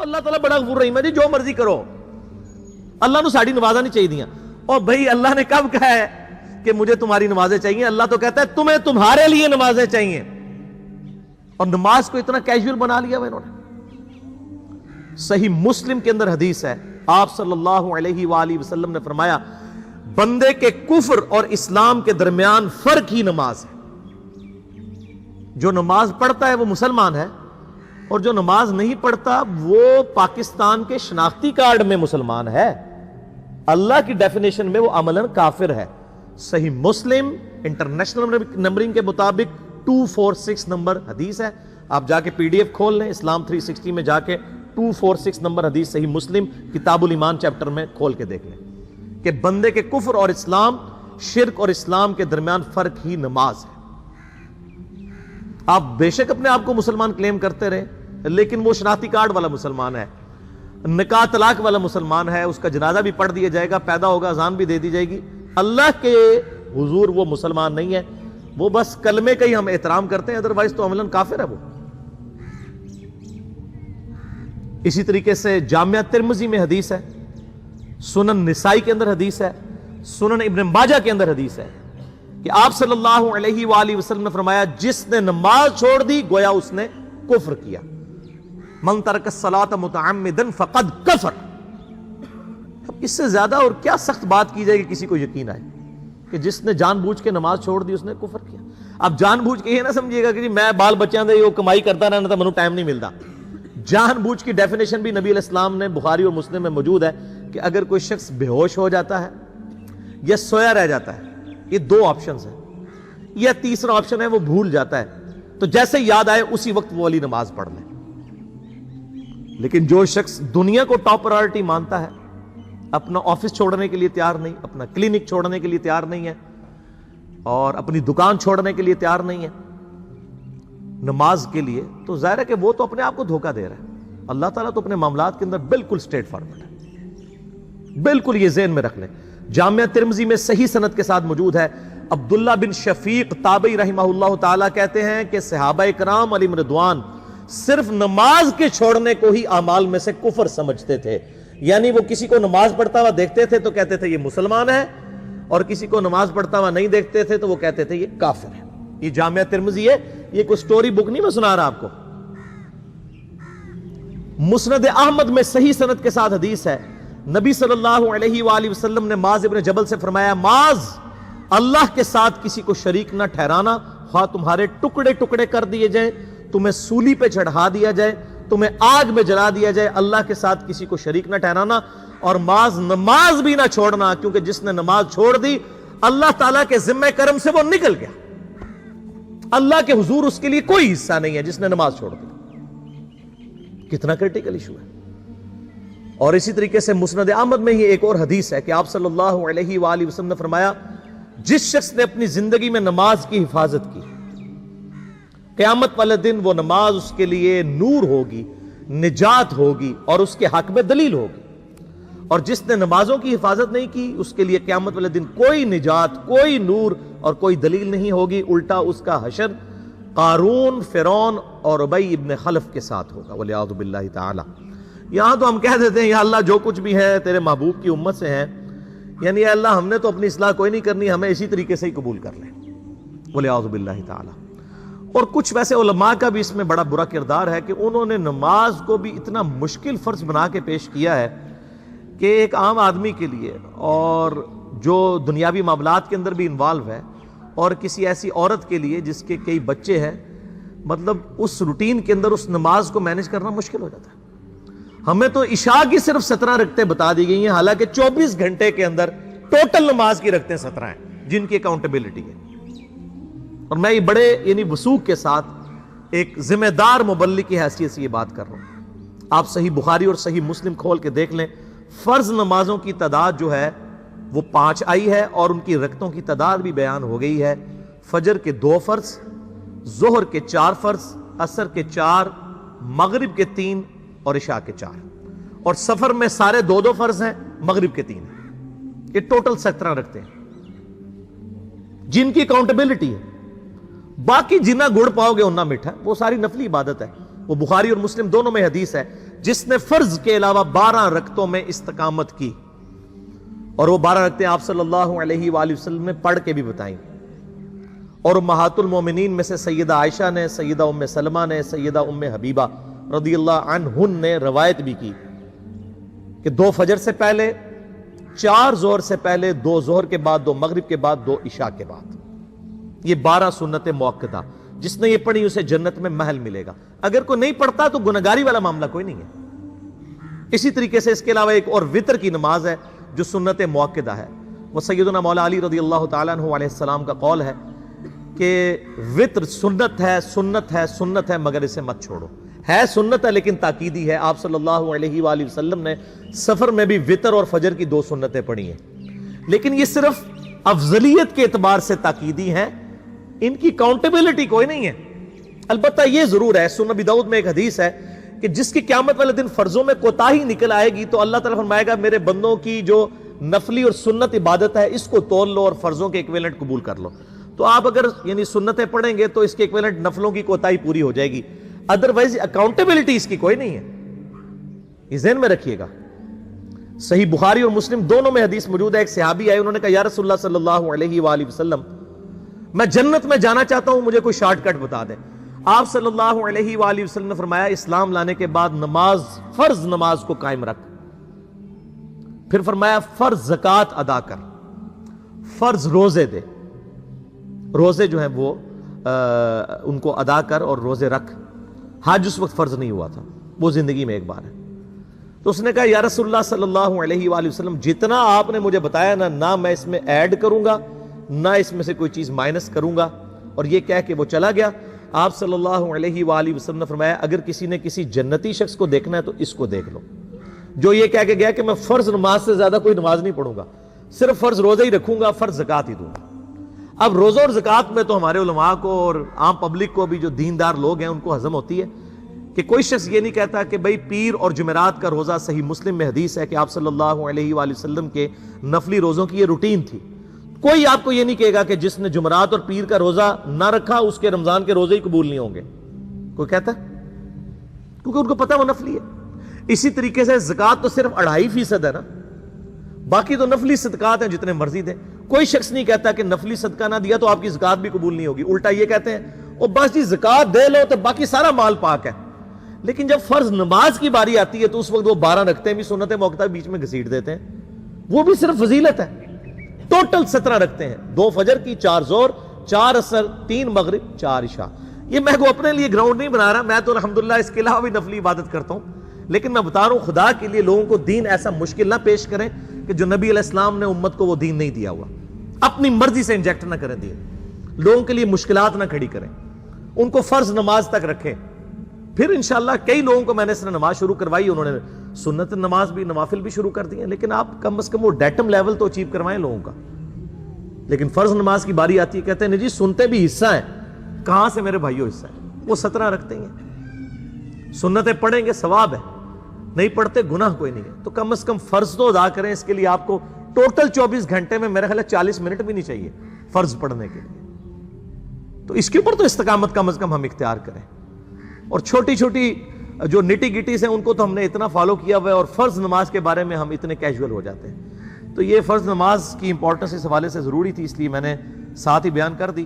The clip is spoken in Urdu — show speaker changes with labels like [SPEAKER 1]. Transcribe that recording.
[SPEAKER 1] اللہ تعالیٰ بڑا غفور رحیم ہے جی، جو مرضی کرو، اللہ نے ساڑی نمازاں نہیں چاہیے دیاں. اور بھائی اللہ نے کب کہا ہے کہ مجھے تمہاری نمازیں چاہیے؟ اللہ تو کہتا ہے تمہیں تمہارے لیے نمازیں چاہیے. اور نماز کو اتنا کیجول بنا لیا انہوں نے. صحیح مسلم کے اندر حدیث ہے، آپ صلی اللہ علیہ وآلہ وسلم نے فرمایا بندے کے کفر اور اسلام کے درمیان فرق ہی نماز ہے. جو نماز پڑھتا ہے وہ مسلمان ہے، اور جو نماز نہیں پڑھتا وہ پاکستان کے شناختی کارڈ میں مسلمان ہے، اللہ کی ڈیفینیشن میں وہ عملاً کافر ہے. صحیح مسلم انٹرنیشنل نمبرنگ کے مطابق 246 نمبر حدیث ہے. آپ جا کے پی ڈی ایف کھول لیں، اسلام 360 میں جا کے 246 نمبر حدیث صحیح مسلم کتاب الایمان چیپٹر میں کھول کے دیکھ لیں کہ بندے کے کفر اور اسلام، شرک اور اسلام کے درمیان فرق ہی نماز ہے. آپ بے شک اپنے آپ کو مسلمان کلیم کرتے رہے، لیکن وہ شناختی کارڈ والا مسلمان ہے، نکاح طلاق والا مسلمان ہے، اس کا جنازہ بھی پڑھ دیا جائے گا، پیدا ہوگا اذان بھی دے دی جائے گی. اللہ کے حضور وہ مسلمان نہیں ہے، وہ بس کلمے کا ہی ہم احترام کرتے ہیں، ادروائز تو عملاً کافر ہے وہ. اسی طریقے سے جامعہ ترمذی میں حدیث ہے، سنن نسائی کے اندر حدیث ہے، سنن ابن ماجہ کے اندر حدیث ہے کہ آپ صلی اللہ علیہ وآلہ وسلم نے فرمایا جس نے نماز چھوڑ دی گویا اس نے کفر کیا. من ترک الصلاۃ متعمدا فقد کفر. اب اس سے زیادہ اور کیا سخت بات کی جائے کہ کسی کو یقین آئے کہ جس نے جان بوجھ کے نماز چھوڑ دی اس نے کفر کیا. اب جان بوجھ کے یہ نہ سمجھیے گا کہ جی میں بال بچیاں دے کمائی کرتا رہنا تھا، منو ٹائم نہیں ملتا. جان بوجھ کی ڈیفینیشن بھی نبی علیہ السلام نے بخاری اور مسلم میں موجود ہے کہ اگر کوئی شخص بے ہوش ہو جاتا ہے یا سویا رہ جاتا ہے، یہ دو آپشنز ہیں، یا تیسرا آپشن ہے وہ بھول جاتا ہے، تو جیسے یاد آئے اسی وقت وہ والی نماز پڑھ لیں. لیکن جو شخص دنیا کو ٹاپ پرائرٹی مانتا ہے، اپنا آفس چھوڑنے کے لیے تیار نہیں، اپنا کلینک چھوڑنے کے لیے تیار نہیں ہے، اور اپنی دکان چھوڑنے کے لیے تیار نہیں ہے نماز کے لیے، تو ظاہر ہے کہ وہ تو اپنے آپ کو دھوکہ دے رہا ہے. اللہ تعالیٰ تو اپنے معاملات کے اندر بالکل سٹریٹ فارورڈ ہے، بالکل یہ ذہن میں رکھ لیں. جامعہ ترمذی میں صحیح سند کے ساتھ موجود ہے، عبداللہ بن شفیق تابعی رحمہ اللہ تعالیٰ کہتے ہیں کہ صحابہ کرام علیہم رضوان صرف نماز کے چھوڑنے کو ہی اعمال میں سے کفر سمجھتے تھے. یعنی وہ کسی کو نماز پڑھتا ہوا دیکھتے تھے تو کہتے تھے یہ مسلمان ہے، اور کسی کو نماز پڑھتا ہوا نہیں دیکھتے تھے تو وہ کہتے تھے یہ کافر ہے. یہ جامعہ ترمذی ہے، یہ کوئی سٹوری بک نہیں میں سنا رہا آپ کو. مسند احمد میں صحیح سند کے ساتھ حدیث ہے، نبی صلی اللہ علیہ وآلہ وسلم نے معاذ ابن جبل سے فرمایا معاذ اللہ کے ساتھ کسی کو شریک نہ ٹھہرانا، خواہ تمہارے ٹکڑے ٹکڑے کر دیے جائیں، تمہیں سولی پہ چڑھا دیا جائے، تمہیں آگ میں جلا دیا جائے، اللہ کے ساتھ کسی کو شریک نہ ٹھہرانا. اور معاذ نماز بھی نہ چھوڑنا، کیونکہ جس نے نماز چھوڑ دی اللہ تعالیٰ کے ذمہ کرم سے وہ نکل گیا، اللہ کے حضور اس کے لیے کوئی حصہ نہیں ہے جس نے نماز چھوڑ دی. کتنا کرٹیکل ایشو ہے. اور اسی طریقے سے مسند احمد میں ہی ایک اور حدیث ہے کہ آپ صلی اللہ علیہ وآلہ وسلم نے فرمایا جس شخص نے اپنی زندگی میں نماز کی حفاظت کی، قیامت والے دن وہ نماز اس کے لیے نور ہوگی، نجات ہوگی، اور اس کے حق میں دلیل ہوگی. اور جس نے نمازوں کی حفاظت نہیں کی اس کے لیے قیامت والے دن کوئی نجات، کوئی نور اور کوئی دلیل نہیں ہوگی، الٹا اس کا حشر قارون، فرعون اور ابی ابن خلف کے ساتھ ہوگا والعیاذ باللہ تعالی. یہاں تو ہم کہہ دیتے ہیں یا اللہ جو کچھ بھی ہے تیرے محبوب کی امت سے ہیں، یعنی یا اللہ ہم نے تو اپنی اصلاح کوئی نہیں کرنی، ہمیں اسی طریقے سے ہی قبول کر لیں والعیاذ باللہ تعالی. اور کچھ ویسے علماء کا بھی اس میں بڑا برا کردار ہے کہ انہوں نے نماز کو بھی اتنا مشکل فرض بنا کے پیش کیا ہے کہ ایک عام آدمی کے لیے، اور جو دنیاوی معاملات کے اندر بھی انوالو ہے، اور کسی ایسی عورت کے لیے جس کے کئی بچے ہیں، مطلب اس روٹین کے اندر اس نماز کو مینج کرنا مشکل ہو جاتا ہے. ہمیں تو عشاء کی صرف 17 رکعتیں بتا دی گئی ہیں، حالانکہ 24 گھنٹے کے اندر ٹوٹل نماز کی رکعتیں 17 ہیں جن کی اکاؤنٹیبلٹی ہے. اور میں یہ بڑے یعنی وثوق کے ساتھ ایک ذمہ دار مبلغ کی حیثیت سے یہ بات کر رہا ہوں. آپ صحیح بخاری اور صحیح مسلم کھول کے دیکھ لیں، فرض نمازوں کی تعداد جو ہے وہ 5 آئی ہے، اور ان کی رکعتوں کی تعداد بھی بیان ہو گئی ہے. فجر کے 2 فرض، ظہر کے 4 فرض، عصر کے 4، مغرب کے 3 اور عشاء کے 4. اور سفر میں سارے 2 فرض ہیں، مغرب کے 3 ہیں. یہ ٹوٹل 17 رکھتے ہیں جن کی اکاؤنٹیبلٹی ہے. باقی جنہ گڑ پاؤ گے انہ میٹھا، وہ ساری نفلی عبادت ہے. وہ بخاری اور مسلم دونوں میں حدیث ہے جس نے فرض کے علاوہ 12 رکعتوں میں استقامت کی، اور وہ 12 رکعتیں آپ صلی اللہ علیہ وآلہ وسلم نے پڑھ کے بھی بتائیں، اور امہات المومنین میں سے سیدہ عائشہ نے، سیدہ ام سلمہ نے، سیدہ ام حبیبہ رضی اللہ عنہن نے روایت بھی کی کہ 2 فجر سے پہلے، 4 ظہر سے پہلے، 2 ظہر کے بعد، 2 مغرب کے بعد، 2 عشاء کے بعد، یہ 12 سنت موقدہ، جس نے یہ پڑھی اسے جنت میں محل ملے گا۔ اگر کوئی نہیں پڑھتا تو گنہگاری والا معاملہ کوئی نہیں ہے۔ اسی طریقے سے اس کے علاوہ ایک اور وتر کی نماز ہے جو سنت موقدہ ہے، وہ سیدنا مولا علی رضی اللہ تعالیٰ عنہ علیہ السلام کا قول ہے کہ وتر سنت ہے، سنت ہے، سنت ہے، مگر اسے مت چھوڑو۔ ہے سنت ہے لیکن تاکیدی ہے۔ آپ صلی اللہ علیہ وآلہ وسلم نے سفر میں بھی وتر اور فجر کی 2 سنتیں پڑھی ہیں، لیکن یہ صرف افضلیت کے اعتبار سے تاکیدی ہیں، ان کی کاؤنٹیبلٹی کوئی نہیں ہے۔ البتہ یہ ضرور ہے، سنن ابی داؤد میں ایک حدیث ہے کہ جس کی قیامت والے دن فرضوں میں کوتاہی نکل آئے گی تو اللہ تعالیٰ فرمائے گا میرے بندوں کی جو نفلی اور سنت عبادت ہے اس کو تول لو اور فرضوں کے ایکویلنٹ قبول کر لو۔ تو آپ اگر یعنی سنتیں پڑھیں گے تو اس کے ایکویلنٹ نفلوں کی کوتاہی پوری ہو جائے گی، ادروائز اکاؤنٹیبلٹی اس کی کوئی نہیں ہے، یہ ذہن میں رکھیے گا۔ صحیح بخاری اور مسلم دونوں میں حدیث موجود ہے، ایک صحابی آئے، انہوں نے کہا یا رسول اللہ صلی اللہ علیہ وآلہ وسلم میں جنت میں جانا چاہتا ہوں، مجھے کوئی شارٹ کٹ بتا دیں۔ آپ صلی اللہ علیہ وآلہ وسلم نے فرمایا اسلام لانے کے بعد نماز، فرض نماز کو قائم رکھ، پھر فرمایا فرض زکوٰۃ ادا کر، فرض روزے دے، روزے جو ہیں وہ ان کو ادا کر اور روزے رکھ۔ حج اس وقت فرض نہیں ہوا تھا، وہ زندگی میں ایک بار ہے۔ تو اس نے کہا یا رسول اللہ صلی اللہ علیہ وآلہ وسلم جتنا آپ نے مجھے بتایا نہ میں اس میں ایڈ کروں گا نہ اس میں سے کوئی چیز مائنس کروں گا، اور یہ کہہ کے وہ چلا گیا۔ آپ صلی اللہ علیہ وآلہ وسلم نے فرمایا اگر کسی نے کسی جنتی شخص کو دیکھنا ہے تو اس کو دیکھ لو، جو یہ کہہ کے گیا کہ میں فرض نماز سے زیادہ کوئی نماز نہیں پڑھوں گا، صرف فرض روزہ ہی رکھوں گا، فرض زکوٰۃ ہی دوں گا۔ اب روزہ اور زکوٰۃ میں تو ہمارے علماء کو اور عام پبلک کو بھی جو دیندار لوگ ہیں ان کو ہضم ہوتی ہے کہ کوئی شخص یہ نہیں کہتا کہ بھئی پیر اور جمعرات کا روزہ، صحیح مسلم میں حدیث ہے کہ آپ صلی اللہ علیہ وآلہ وسلم کے نفلی روزوں کی یہ روٹین تھی۔ کوئی آپ کو یہ نہیں کہے گا کہ جس نے جمعرات اور پیر کا روزہ نہ رکھا اس کے رمضان کے روزے ہی قبول نہیں ہوں گے، کوئی کہتا ہے؟ کیونکہ ان کو پتہ وہ نفلی ہے۔ اسی طریقے سے زکوٰۃ تو صرف 2.5% ہے نا، باقی تو نفلی صدقات ہیں جتنے مرضی دیں۔ کوئی شخص نہیں کہتا کہ نفلی صدقہ نہ دیا تو آپ کی زکوٰۃ بھی قبول نہیں ہوگی، الٹا یہ کہتے ہیں او بس جی زکوٰۃ دے لو تو باقی سارا مال پاک ہے۔ لیکن جب فرض نماز کی باری آتی ہے تو اس وقت وہ 12 رکھتے بھی سنت موقدہ بیچ میں گھسیٹ دیتے ہیں، وہ بھی صرف فضیلت ہے۔ ٹوٹل 17 رکھتے ہیں، 2 فجر کی، 4 ظہر، 4 عصر، 3 مغرب، 4 عشاء۔ یہ میں کو اپنے لیے گراؤنڈ نہیں بنا رہا، میں تو الحمدللہ اس کے علاوہ بھی نفلی عبادت کرتا ہوں، لیکن میں بتا رہا ہوں خدا کے لیے لوگوں کو دین ایسا مشکل نہ پیش کریں کہ جو نبی علیہ السلام نے امت کو وہ دین نہیں دیا ہوا، اپنی مرضی سے انجیکٹ نہ کریں دین، لوگوں کے لیے مشکلات نہ کھڑی کریں، ان کو فرض نماز تک رکھیں۔ پھر انشاءاللہ کئی لوگوں کو میں نے اس نے نماز شروع کروائی، انہوں نے سنت نماز بھی، نوافل بھی شروع کر دی ہیں، لیکن آپ کم از کم وہ ڈیٹم لیول تو اچیو کروائیں لوگوں کا۔ لیکن فرض نماز کی باری آتی ہے کہتے ہیں نہیں جی سنتے بھی حصہ ہیں، کہاں سے میرے بھائیوں حصہ ہے؟ وہ 17 رکھتے ہیں، سنتیں پڑھیں گے ثواب ہے، نہیں پڑھتے گناہ کوئی نہیں ہے۔ تو کم از کم فرض تو ادا کریں، اس کے لیے آپ کو ٹوٹل 24 گھنٹے میں میرا خیال ہے 40 منٹ بھی نہیں چاہیے فرض پڑھنے کے لیے، تو اس کے اوپر تو استقامت کم از کم ہم اختیار کریں۔ اور چھوٹی چھوٹی جو نٹی گٹیز ہیں ان کو تو ہم نے اتنا فالو کیا ہوا ہے، اور فرض نماز کے بارے میں ہم اتنے کیجول ہو جاتے ہیں۔ تو یہ فرض نماز کی امپورٹنس اس حوالے سے ضروری تھی، اس لیے میں نے ساتھ ہی بیان کر دی۔